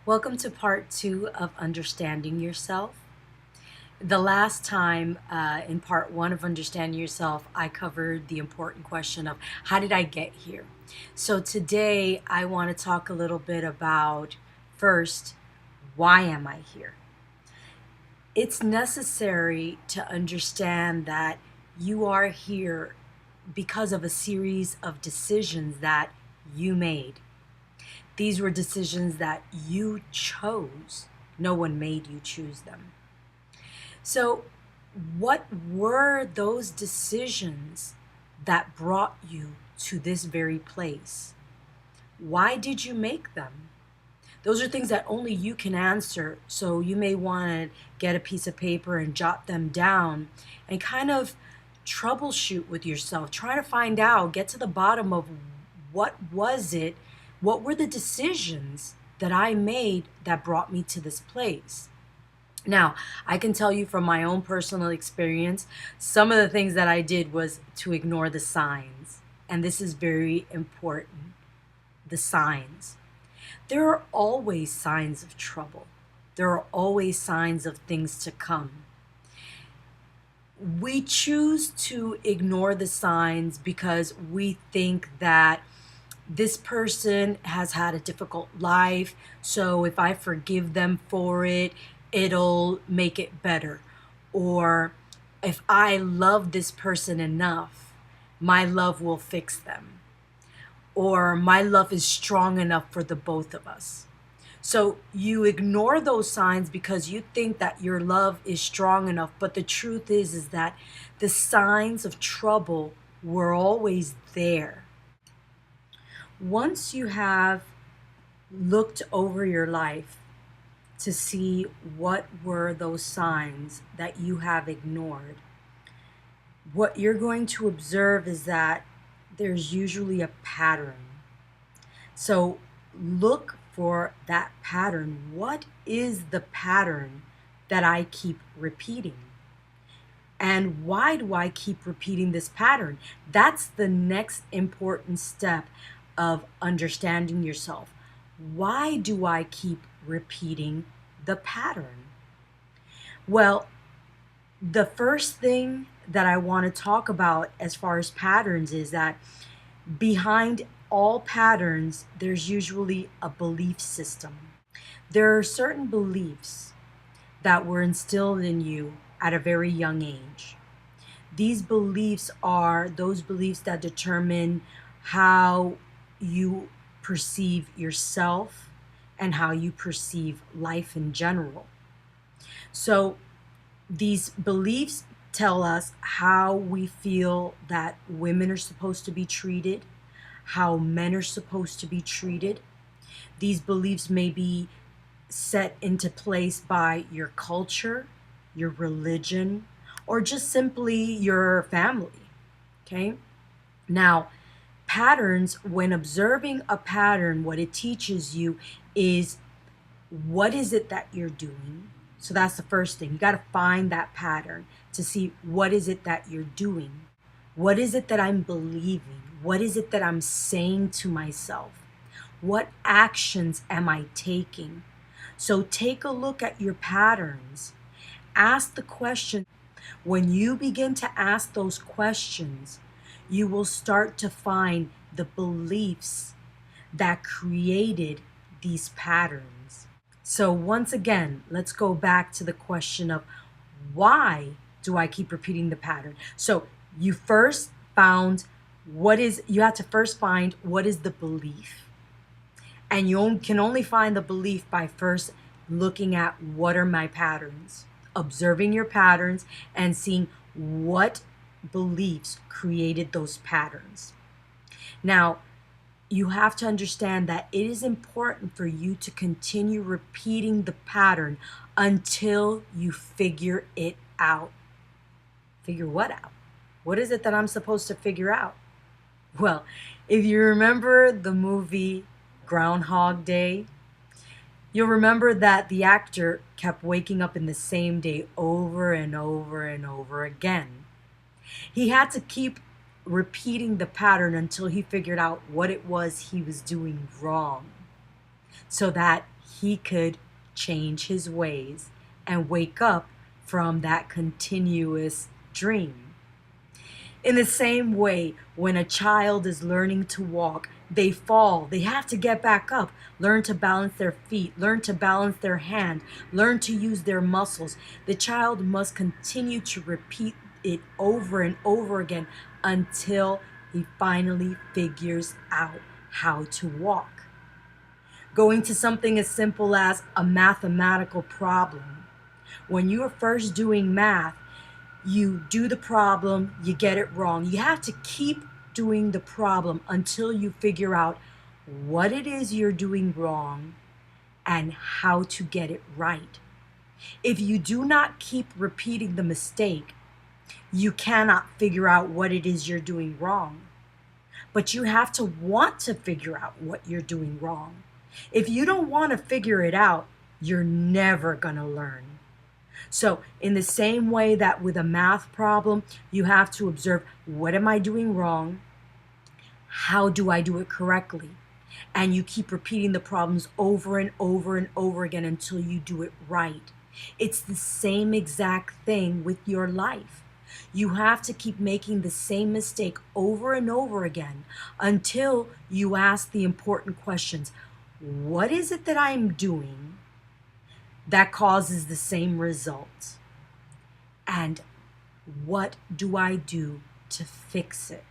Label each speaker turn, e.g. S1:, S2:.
S1: Welcome to part two of Understanding Yourself. The last time in part one of Understanding Yourself, I covered the important question of how did I get here? So today I want to talk a little bit about first, why am I here? It's necessary to understand that you are here because of a series of decisions that you made. These were decisions that you chose. No one made you choose them. So, what were those decisions that brought you to this very place? Why did you make them? Those are things that only you can answer. So, you may want to get a piece of paper and jot them down and kind of troubleshoot with yourself, try to find out, get to the bottom of what was it, what were the decisions that I made that brought me to this place. Now, I can tell you from my own personal experience, some of the things that I did was to ignore the signs. And this is very important. The signs. There are always signs of trouble. There are always signs of things to come. We choose to ignore the signs because we think that this person has had a difficult life, so if I forgive them for it, it'll make it better. Or if I love this person enough, my love will fix them. Or my love is strong enough for the both of us. So you ignore those signs because you think that your love is strong enough, but the truth is that the signs of trouble were always there. Once you have looked over your life to see what were those signs that you have ignored, what you're going to observe is that there's usually a pattern. So look for that pattern. What is the pattern that I keep repeating? And why do I keep repeating this pattern? That's the next important step of understanding yourself. Why do I keep repeating the pattern? Well, the first thing that I want to talk about as far as patterns is that behind all patterns, there's usually a belief system. There are certain beliefs that were instilled in you at a very young age. These beliefs are those beliefs that determine how you perceive yourself and how you perceive life in general. So these beliefs tell us how we feel that women are supposed to be treated, how men are supposed to be treated. These beliefs may be set into place by your culture, your religion, or just simply your family. Okay? Now, patterns, when observing a pattern, what it teaches you is what is it that you're doing. So that's the first thing. You got to find that pattern to see what is it that you're doing. What is it that I'm believing? What is it that I'm saying to myself? What actions am I taking? So take a look at your patterns. Ask the question. When you begin to ask those questions, you will start to find the beliefs that created these patterns. So once again, let's go back to the question of why do I keep repeating the pattern? So you first found you have to first find what is the belief. And you can only find the belief by first looking at what are my patterns, observing your patterns and seeing what beliefs created those patterns. Now, you have to understand that it is important for you to continue repeating the pattern until you figure it out. Figure what out? What is it that I'm supposed to figure out? Well, if you remember the movie Groundhog Day, you'll remember that the actor kept waking up in the same day over and over and over again. He had to keep repeating the pattern until he figured out what it was he was doing wrong so that he could change his ways and wake up from that continuous dream. In the same way, when a child is learning to walk, they fall. They have to get back up, learn to balance their feet, learn to balance their hand, learn to use their muscles. The child must continue to repeat it over and over again until he finally figures out how to walk. Going to something as simple as a mathematical problem. When you are first doing math, you do the problem, you get it wrong. You have to keep doing the problem until you figure out what it is you're doing wrong and how to get it right. If you do not keep repeating the mistake, you cannot figure out what it is you're doing wrong. But you have to want to figure out what you're doing wrong. If you don't want to figure it out, you're never going to learn. So in the same way that with a math problem, you have to observe, what am I doing wrong? How do I do it correctly? And you keep repeating the problems over and over and over again until you do it right. It's the same exact thing with your life. You have to keep making the same mistake over and over again until you ask the important questions. What is it that I'm doing that causes the same results? And what do I do to fix it?